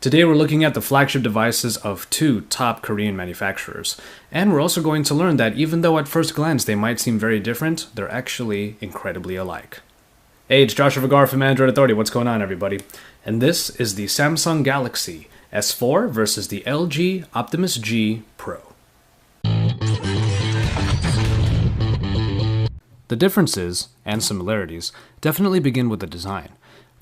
Today we're looking at the flagship devices of two top Korean manufacturers. And we're also going to learn that even though at first glance they might seem very different, they're actually incredibly alike. Hey, it's Joshua Vergara from Android Authority. What's going on, everybody? And this is the Samsung Galaxy S4 versus the LG Optimus G Pro. The differences, and similarities, definitely begin with the design.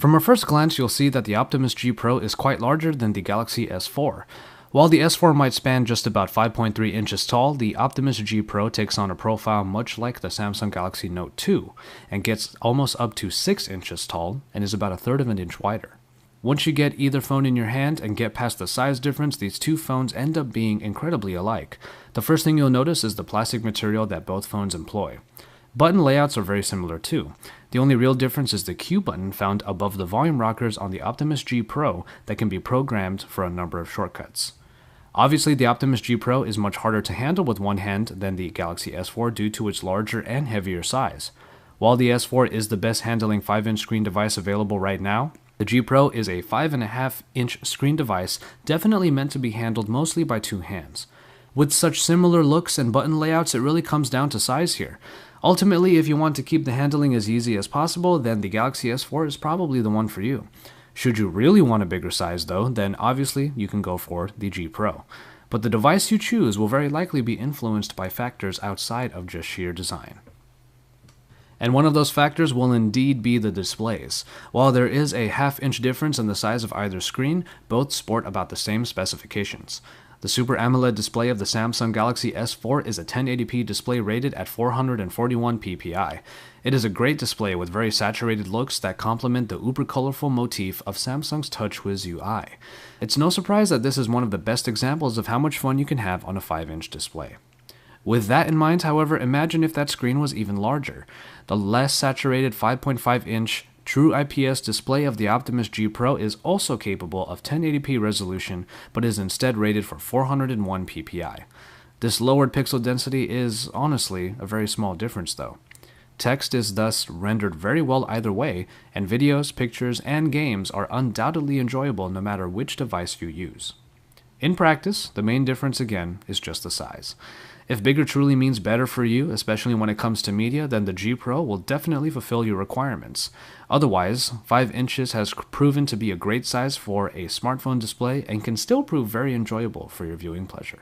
From a first glance, you'll see that the Optimus G Pro is quite larger than the Galaxy S4. While the S4 might span just about 5.3 inches tall, the Optimus G Pro takes on a profile much like the Samsung Galaxy Note 2, and gets almost up to 6 inches tall, and is about a third of an inch wider. Once you get either phone in your hand and get past the size difference, these two phones end up being incredibly alike. The first thing you'll notice is the plastic material that both phones employ. Button layouts are very similar too. The only real difference is the Q button found above the volume rockers on the Optimus G Pro that can be programmed for a number of shortcuts. Obviously, the Optimus G Pro is much harder to handle with one hand than the Galaxy S4 due to its larger and heavier size. While the S4 is the best handling 5-inch screen device available right now, the G Pro is a 5.5-inch screen device definitely meant to be handled mostly by two hands. With such similar looks and button layouts, it really comes down to size here. Ultimately, if you want to keep the handling as easy as possible, then the Galaxy S4 is probably the one for you. Should you really want a bigger size though, then obviously you can go for the G Pro. But the device you choose will very likely be influenced by factors outside of just sheer design. And one of those factors will indeed be the displays. While there is a half-inch difference in the size of either screen, both sport about the same specifications. The Super AMOLED display of the Samsung Galaxy S4 is a 1080p display rated at 441 ppi. It is a great display with very saturated looks that complement the uber colorful motif of Samsung's TouchWiz UI. It's no surprise that this is one of the best examples of how much fun you can have on a 5-inch display. With that in mind, however, imagine if that screen was even larger. The less saturated 5.5-inch True IPS display of the Optimus G Pro is also capable of 1080p resolution, but is instead rated for 401 ppi. This lowered pixel density is, honestly, a very small difference though. Text is thus rendered very well either way, and videos, pictures, and games are undoubtedly enjoyable no matter which device you use. In practice, the main difference again is just the size. If bigger truly means better for you, especially when it comes to media, then the G Pro will definitely fulfill your requirements. Otherwise, 5 inches has proven to be a great size for a smartphone display and can still prove very enjoyable for your viewing pleasure.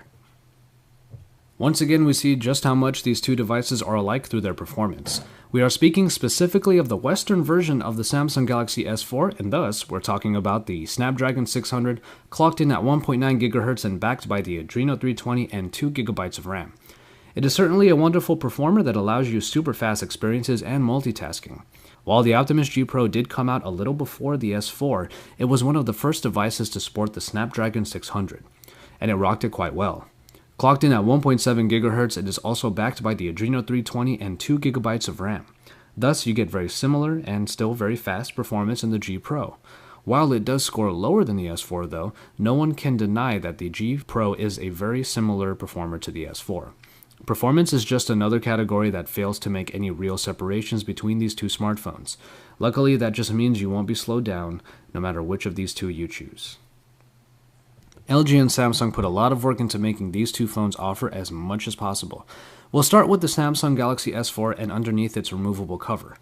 Once again, we see just how much these two devices are alike through their performance. We are speaking specifically of the Western version of the Samsung Galaxy S4, and thus, we're talking about the Snapdragon 600, clocked in at 1.9 GHz and backed by the Adreno 320 and 2 GB of RAM. It is certainly a wonderful performer that allows you super fast experiences and multitasking. While the Optimus G Pro did come out a little before the S4, it was one of the first devices to sport the Snapdragon 600, and it rocked it quite well. Clocked in at 1.7 GHz, it is also backed by the Adreno 320 and 2 GB of RAM. Thus, you get very similar and still very fast performance in the G Pro. While it does score lower than the S4 though, no one can deny that the G Pro is a very similar performer to the S4. Performance is just another category that fails to make any real separations between these two smartphones. Luckily, that just means you won't be slowed down no matter which of these two you choose. LG and Samsung put a lot of work into making these two phones offer as much as possible. We'll start with the Samsung Galaxy S4 and underneath its removable cover.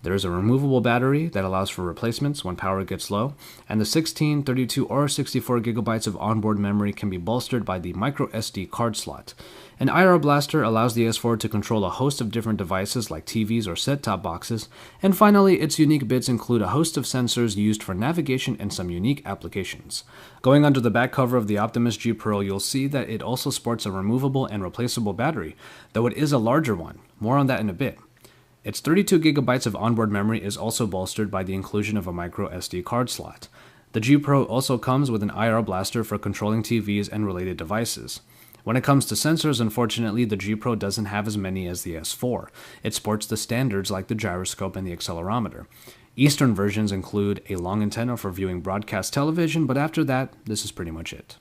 There is a removable battery that allows for replacements when power gets low, and the 16, 32, or 64 GB of onboard memory can be bolstered by the microSD card slot. An IR blaster allows the S4 to control a host of different devices like TVs or set-top boxes, and finally, its unique bits include a host of sensors used for navigation and some unique applications. Going under the back cover of the Optimus G Pro, you'll see that it also sports a removable and replaceable battery, though it is a larger one. More on that in a bit. Its 32 GB of onboard memory is also bolstered by the inclusion of a micro SD card slot. The G Pro also comes with an IR blaster for controlling TVs and related devices. When it comes to sensors, unfortunately, the G Pro doesn't have as many as the S4. It sports the standards like the gyroscope and the accelerometer. Eastern versions include a long antenna for viewing broadcast television, but after that, this is pretty much it.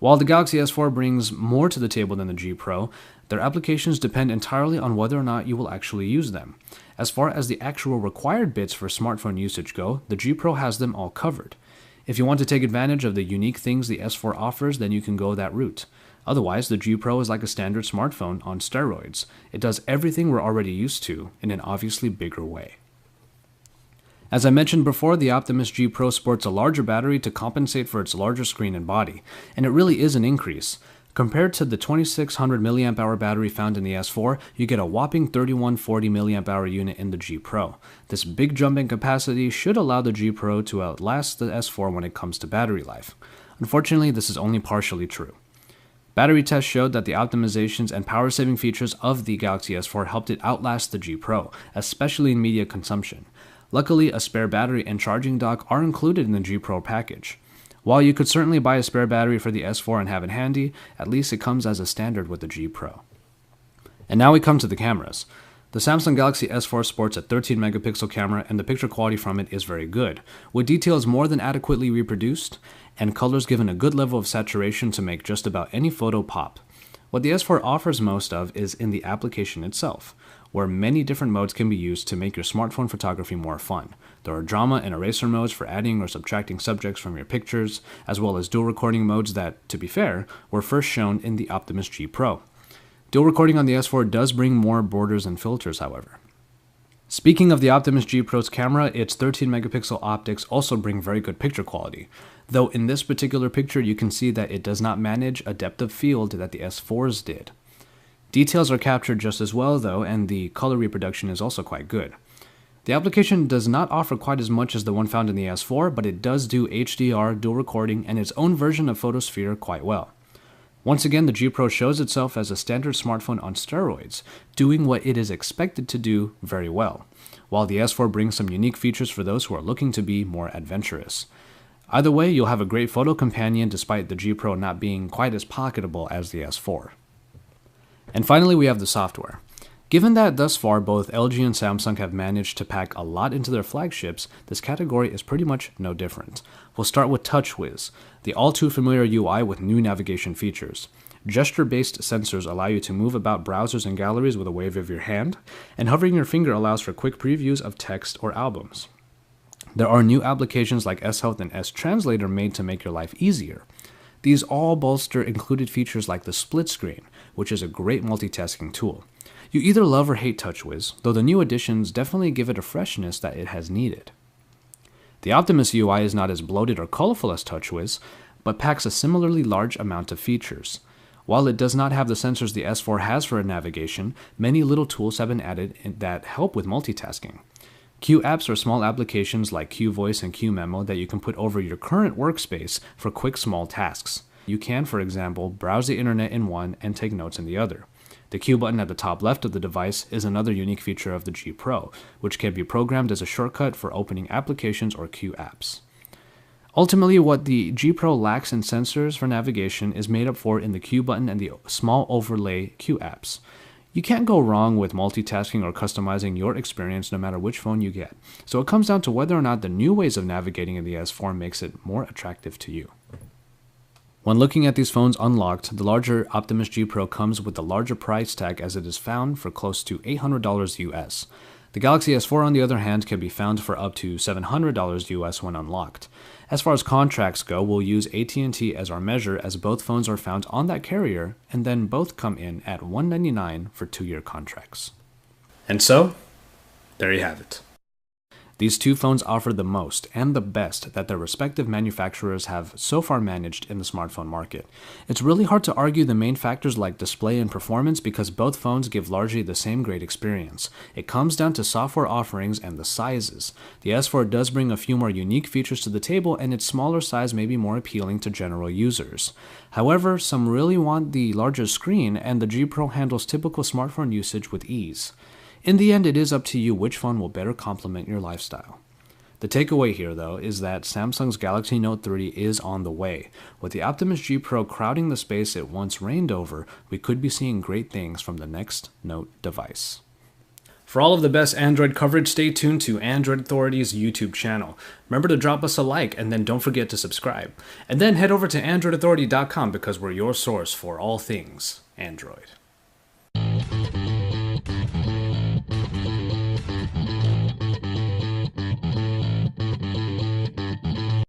While the Galaxy S4 brings more to the table than the G Pro, their applications depend entirely on whether or not you will actually use them. As far as the actual required bits for smartphone usage go, the G Pro has them all covered. If you want to take advantage of the unique things the S4 offers, then you can go that route. Otherwise, the G Pro is like a standard smartphone on steroids. It does everything we're already used to in an obviously bigger way. As I mentioned before, the Optimus G Pro sports a larger battery to compensate for its larger screen and body, and it really is an increase. Compared to the 2600 mAh battery found in the S4, you get a whopping 3140 mAh unit in the G Pro. This big jump in capacity should allow the G Pro to outlast the S4 when it comes to battery life. Unfortunately, this is only partially true. Battery tests showed that the optimizations and power-saving features of the Galaxy S4 helped it outlast the G Pro, especially in media consumption. Luckily, a spare battery and charging dock are included in the G Pro package. While you could certainly buy a spare battery for the S4 and have it handy, at least it comes as a standard with the G Pro. And now we come to the cameras. The Samsung Galaxy S4 sports a 13 megapixel camera and the picture quality from it is very good, with details more than adequately reproduced and colors given a good level of saturation to make just about any photo pop. What the S4 offers most of is in the application itself, where many different modes can be used to make your smartphone photography more fun. There are drama and eraser modes for adding or subtracting subjects from your pictures, as well as dual recording modes that, to be fair, were first shown in the Optimus G Pro. Dual recording on the S4 does bring more borders and filters, however. Speaking of the Optimus G Pro's camera, its 13 megapixel optics also bring very good picture quality, though in this particular picture you can see that it does not manage a depth of field that the S4's did. Details are captured just as well though, and the color reproduction is also quite good. The application does not offer quite as much as the one found in the S4, but it does do HDR, dual recording, and its own version of Photosphere quite well. Once again, the G Pro shows itself as a standard smartphone on steroids, doing what it is expected to do very well, while the S4 brings some unique features for those who are looking to be more adventurous. Either way, you'll have a great photo companion despite the G Pro not being quite as pocketable as the S4. And finally, we have the software. Given that thus far both LG and Samsung have managed to pack a lot into their flagships, this category is pretty much no different. We'll start with TouchWiz, the all-too-familiar UI with new navigation features. Gesture-based sensors allow you to move about browsers and galleries with a wave of your hand, and hovering your finger allows for quick previews of text or albums. There are new applications like S-Health and S-Translator made to make your life easier. These all bolster included features like the split screen, which is a great multitasking tool. You either love or hate TouchWiz, though the new additions definitely give it a freshness that it has needed. The Optimus UI is not as bloated or colorful as TouchWiz, but packs a similarly large amount of features. While it does not have the sensors the S4 has for navigation, many little tools have been added that help with multitasking. Q apps are small applications like Q Voice and Q Memo that you can put over your current workspace for quick small tasks. You can, for example, browse the internet in one and take notes in the other. The Q button at the top left of the device is another unique feature of the G Pro, which can be programmed as a shortcut for opening applications or Q apps. Ultimately, what the G Pro lacks in sensors for navigation is made up for in the Q button and the small overlay Q apps. You can't go wrong with multitasking or customizing your experience no matter which phone you get, so it comes down to whether or not the new ways of navigating in the S4 makes it more attractive to you. When looking at these phones unlocked, the larger Optimus G Pro comes with a larger price tag as it is found for close to $800 US. The Galaxy S4 on the other hand can be found for up to $700 US when unlocked. As far as contracts go, we'll use AT&T as our measure as both phones are found on that carrier and then both come in at $199 for 2-year contracts. And so, there you have it. These two phones offer the most and the best that their respective manufacturers have so far managed in the smartphone market. It's really hard to argue the main factors like display and performance because both phones give largely the same great experience. It comes down to software offerings and the sizes. The S4 does bring a few more unique features to the table and its smaller size may be more appealing to general users. However, some really want the larger screen and the G Pro handles typical smartphone usage with ease. In the end, it is up to you which phone will better complement your lifestyle. The takeaway here, though, is that Samsung's Galaxy Note 3 is on the way. With the Optimus G Pro crowding the space it once reigned over, we could be seeing great things from the next Note device. For all of the best Android coverage, stay tuned to Android Authority's YouTube channel. Remember to drop us a like and then don't forget to subscribe. And then head over to AndroidAuthority.com because we're your source for all things Android.